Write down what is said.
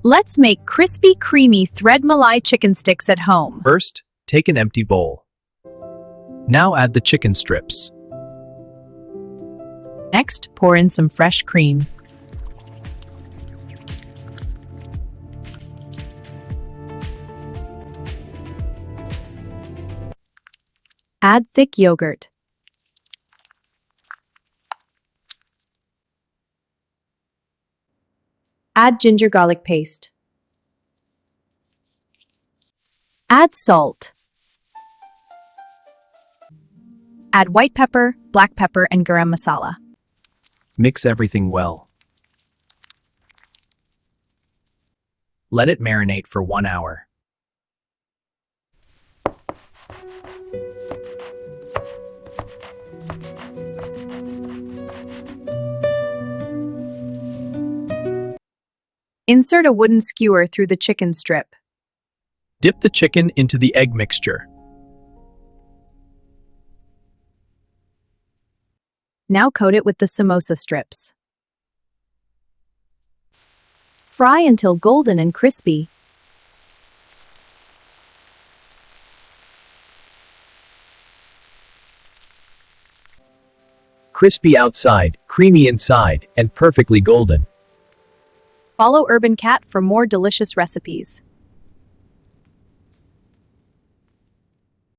Let's make crispy, creamy Thread Malai chicken sticks at home. First, take an empty bowl. Now add the chicken strips. Next, pour in some fresh cream. Add thick yogurt. Add ginger garlic paste. Add salt. Add white pepper, black pepper, and garam masala. Mix everything well. Let it marinate for 1 hour. Insert a wooden skewer through the chicken strip. Dip the chicken into the egg mixture. Now coat it with the samosa strips. Fry until golden and crispy. Crispy outside, creamy inside, and perfectly golden. Follow Urban Cat for more delicious recipes.